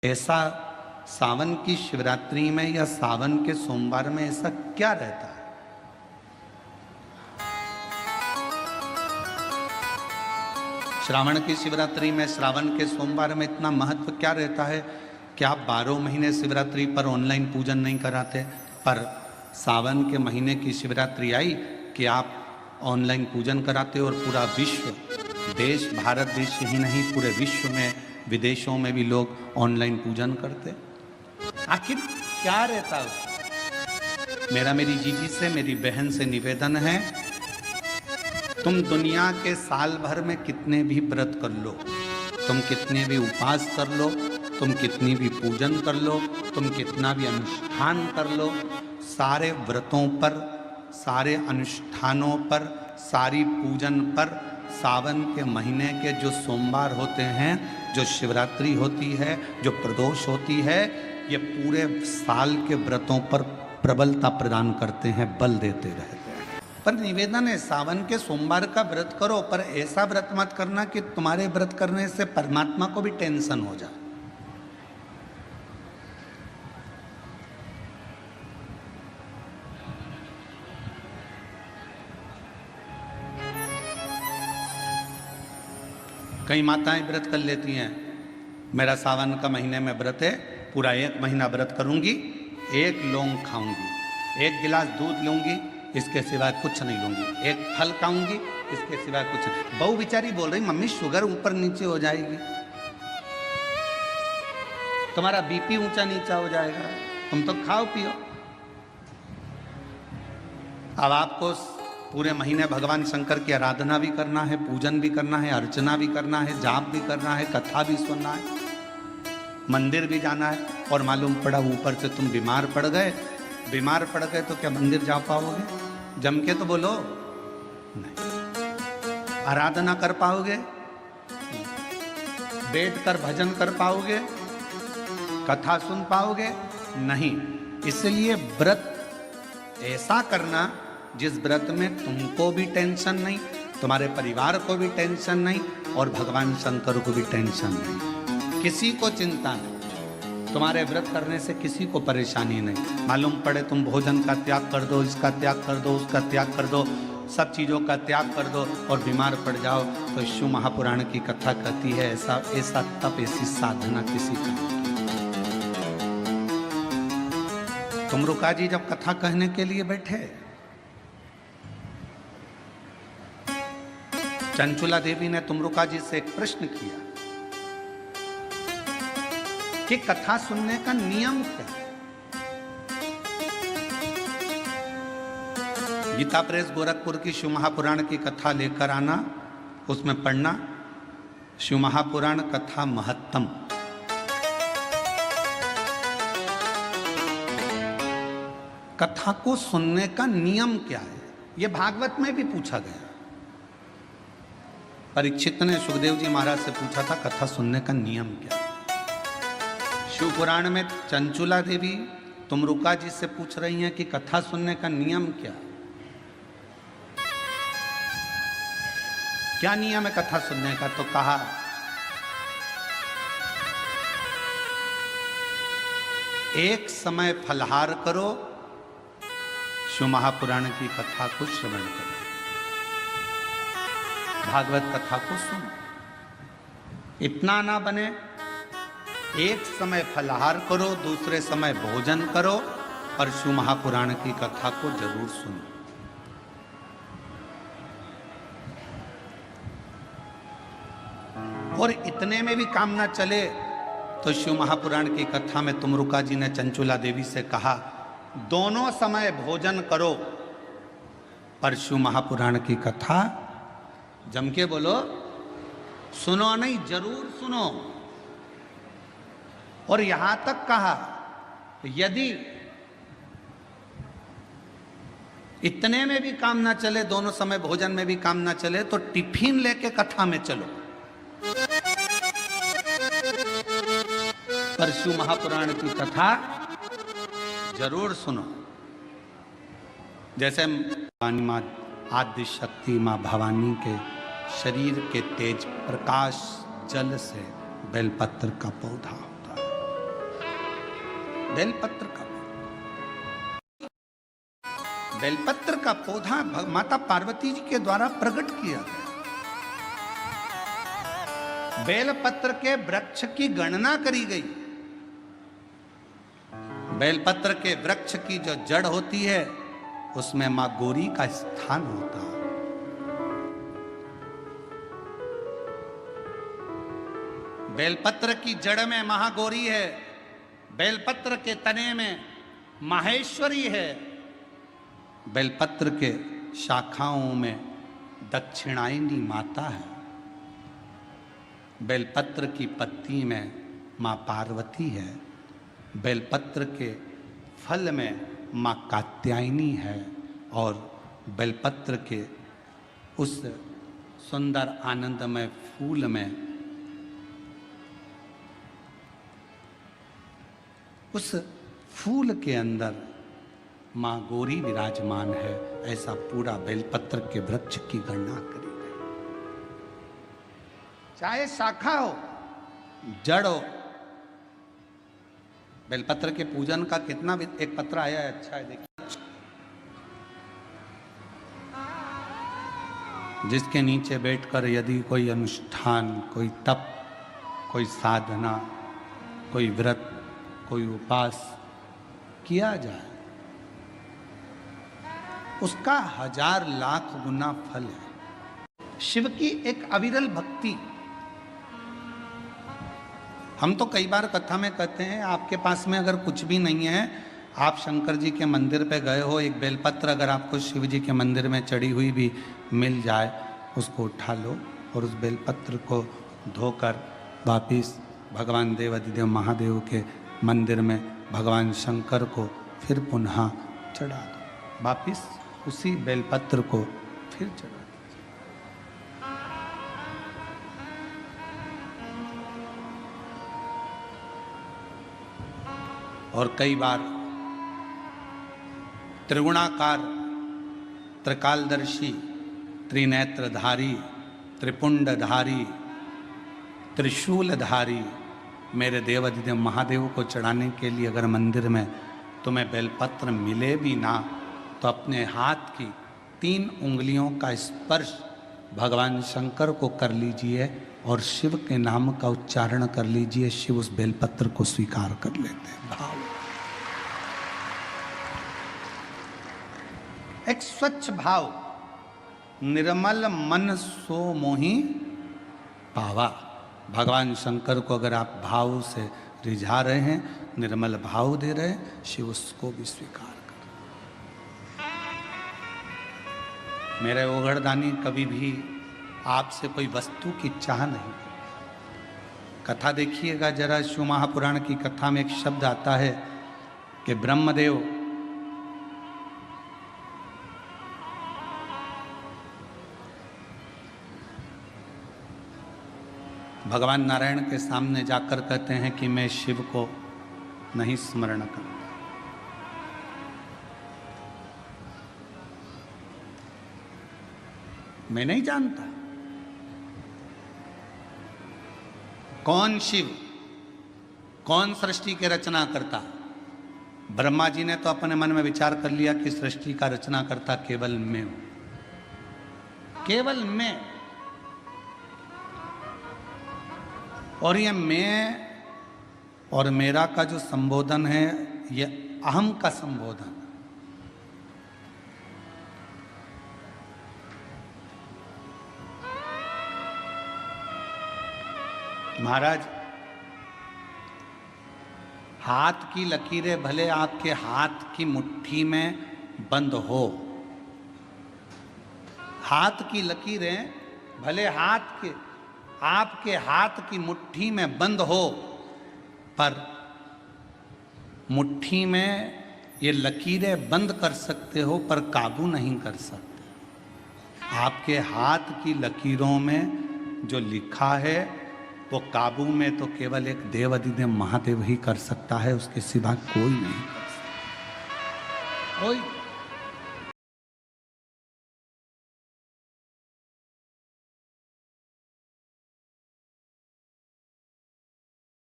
ऐसा सावन की शिवरात्रि में या सावन के सोमवार में ऐसा क्या रहता है? श्रावण की शिवरात्रि में, श्रावण के सोमवार में इतना महत्व क्या रहता है कि आप 12 महीने शिवरात्रि पर ऑनलाइन पूजन नहीं कराते, पर सावन के महीने की शिवरात्रि आई कि आप ऑनलाइन पूजन कराते और पूरा विश्व, देश, भारत देश ही नहीं पूरे विश्व में, विदेशों में भी लोग ऑनलाइन पूजन करते। आखिर क्या रहता है? मेरा मेरी जीजी से, मेरी बहन से निवेदन है, तुम दुनिया के साल भर में कितने भी व्रत कर लो, तुम कितने भी उपवास कर लो, तुम कितनी भी पूजन कर लो, तुम कितना भी अनुष्ठान कर लो, सारे व्रतों पर, सारे अनुष्ठानों पर, सारी पूजन पर सावन के महीने के जो सोमवार होते हैं, जो शिवरात्रि होती है, जो प्रदोष होती है, ये पूरे साल के व्रतों पर प्रबलता प्रदान करते हैं, बल देते रहते हैं। पर निवेदन है, सावन के सोमवार का व्रत करो, पर ऐसा व्रत मत करना कि तुम्हारे व्रत करने से परमात्मा को भी टेंशन हो जाए। कई माताएं व्रत कर लेती हैं, मेरा सावन का महीने में व्रत है, पूरा 1 महीना व्रत करूंगी, 1 लौंग खाऊंगी, 1 गिलास दूध लूंगी, इसके सिवाय कुछ नहीं लूंगी, 1 फल खाऊंगी, इसके सिवाय कुछ नहीं। बहू बेचारी बोल रही, मम्मी शुगर ऊपर नीचे हो जाएगी, तुम्हारा बीपी ऊंचा नीचा हो जाएगा, तुम तो खाओ पियो। अब आपको पूरे महीने भगवान शंकर की आराधना भी करना है, पूजन भी करना है, अर्चना भी करना है, जाप भी करना है, कथा भी सुनना है, मंदिर भी जाना है, और मालूम पड़ा ऊपर से तुम बीमार पड़ गए। बीमार पड़ गए तो क्या मंदिर जा पाओगे? जम के तो बोलो, नहीं। आराधना कर पाओगे? बैठ कर भजन कर पाओगे? कथा सुन पाओगे? नहीं। इसलिए व्रत ऐसा करना जिस व्रत में तुमको भी टेंशन नहीं, तुम्हारे परिवार को भी टेंशन नहीं, और भगवान शंकर को भी टेंशन नहीं, किसी को चिंता नहीं, तुम्हारे व्रत करने से किसी को परेशानी नहीं। मालूम पड़े तुम भोजन का त्याग कर दो, इसका त्याग कर दो, उसका त्याग कर दो, सब चीज़ों का त्याग कर दो और बीमार पड़ जाओ, तो शिव महापुराण की कथा कहती है ऐसा ऐसा तप, ऐसी साधना किसी का नहीं। तुमरुका जी जब कथा कहने के लिए बैठे, चंचुला देवी ने तुमरुका जी से एक प्रश्न किया कि कथा सुनने का नियम क्या है? गीता प्रेस गोरखपुर की शिव महापुराण की कथा लेकर आना, उसमें पढ़ना शिव महापुराण कथा महत्तम। कथा को सुनने का नियम क्या है, यह भागवत में भी पूछा गया। परीक्षित ने सुखदेव जी महाराज से पूछा था कथा सुनने का नियम क्या है। शिव पुराण में चंचुला देवी तुमरुका जी से पूछ रही हैं कि कथा सुनने का नियम क्या, क्या नियम है कथा सुनने का? तो कहा एक समय फलहार करो, शिव महापुराण की कथा को श्रवण करो, भागवत कथा को सुनो। इतना ना बने, एक समय फलहार करो, दूसरे समय भोजन करो, और शिव महापुराण की कथा को जरूर सुनो। और इतने में भी काम ना चले तो शिव महापुराण की कथा में तुमरुका जी ने चंचुला देवी से कहा, दोनों समय भोजन करो, पर शिव महापुराण की कथा जम के बोलो, सुनो नहीं, जरूर सुनो। और यहां तक कहा यदि इतने में भी काम ना चले, दोनों समय भोजन में भी काम ना चले, तो टिफिन लेके कथा में चलो, पर शिव महापुराण की कथा जरूर सुनो। जैसे माँ आदि शक्ति माँ भवानी के शरीर के तेज प्रकाश जल से बेलपत्र का पौधा होता है। बेलपत्र का बेलपत्र का पौधा माता पार्वती जी के द्वारा प्रकट किया गया। बेलपत्र के वृक्ष की गणना करी गई। बेलपत्र के वृक्ष की जो जड़ होती है उसमें मां गौरी का स्थान होता है। बेलपत्र की जड़ में महागौरी है, बेलपत्र के तने में माहेश्वरी है, बेलपत्र के शाखाओं में दक्षिणायनी माता है, बेलपत्र की पत्ती में मां पार्वती है, बेलपत्र के फल में मां कात्यायनी है और बेलपत्र के उस सुंदर आनंदमय फूल में उस फूल के अंदर मां गौरी विराजमान है। ऐसा पूरा बेलपत्र के वृक्ष की गणना करी गई। चाहे शाखा हो जड़ हो, बेलपत्र के पूजन का कितना भी एक पत्र आया है, अच्छा है देखिए, जिसके नीचे बैठकर यदि कोई अनुष्ठान, कोई तप, कोई साधना, कोई व्रत, कोई उपास किया जाए उसका 1000 लाख गुना फल है। शिव की एक अविरल भक्ति। हम तो कई बार कथा में कहते हैं आपके पास में अगर कुछ भी नहीं है, आप शंकर जी के मंदिर पे गए हो, एक बेलपत्र अगर आपको शिव जी के मंदिर में चढ़ी हुई भी मिल जाए, उसको उठा लो और उस बेलपत्र को धोकर वापिस भगवान देवाधिदेव महादेव के मंदिर में भगवान शंकर को फिर पुनः चढ़ा दो, वापिस उसी बेलपत्र को फिर चढ़ा दो। और कई बार त्रिगुणाकार, त्रिकालदर्शी, त्रिनेत्रधारी, त्रिपुंडधारी, त्रिशूलधारी मेरे देवाधिदेव महादेव को चढ़ाने के लिए अगर मंदिर में तुम्हें बेलपत्र मिले भी ना तो अपने हाथ की 3 उंगलियों का स्पर्श भगवान शंकर को कर लीजिए और शिव के नाम का उच्चारण कर लीजिए। शिव उस बेलपत्र को स्वीकार कर लेते हैं। भाव, एक स्वच्छ भाव, निर्मल मन सो मोहि पावा। भगवान शंकर को अगर आप भाव से रिझा रहे हैं, निर्मल भाव दे रहे हैं, शिव उसको भी स्वीकार कर। मेरे ओघड़दानी कभी भी आपसे कोई वस्तु की चाह नहीं। कथा देखिएगा जरा, शिव महापुराण की कथा में एक शब्द आता है कि ब्रह्मदेव भगवान नारायण के सामने जाकर कहते हैं कि मैं शिव को नहीं स्मरण करता। मैं नहीं जानता कौन शिव, कौन सृष्टि के रचना करता। ब्रह्मा जी ने तो अपने मन में विचार कर लिया कि सृष्टि का रचना करता केवल मैं हूं, केवल मैं। और ये मैं और मेरा का जो संबोधन है, ये अहम का संबोधन। महाराज, हाथ की लकीरें भले आपके हाथ की मुट्ठी में बंद हो, हाथ की लकीरें भले आपके हाथ की मुट्ठी में बंद हो, पर मुट्ठी में ये लकीरें बंद कर सकते हो पर काबू नहीं कर सकते। आपके हाथ की लकीरों में जो लिखा है वो काबू में तो केवल एक देवाधिदेव महादेव ही कर सकता है, उसके सिवा कोई नहीं कर सकता। कोई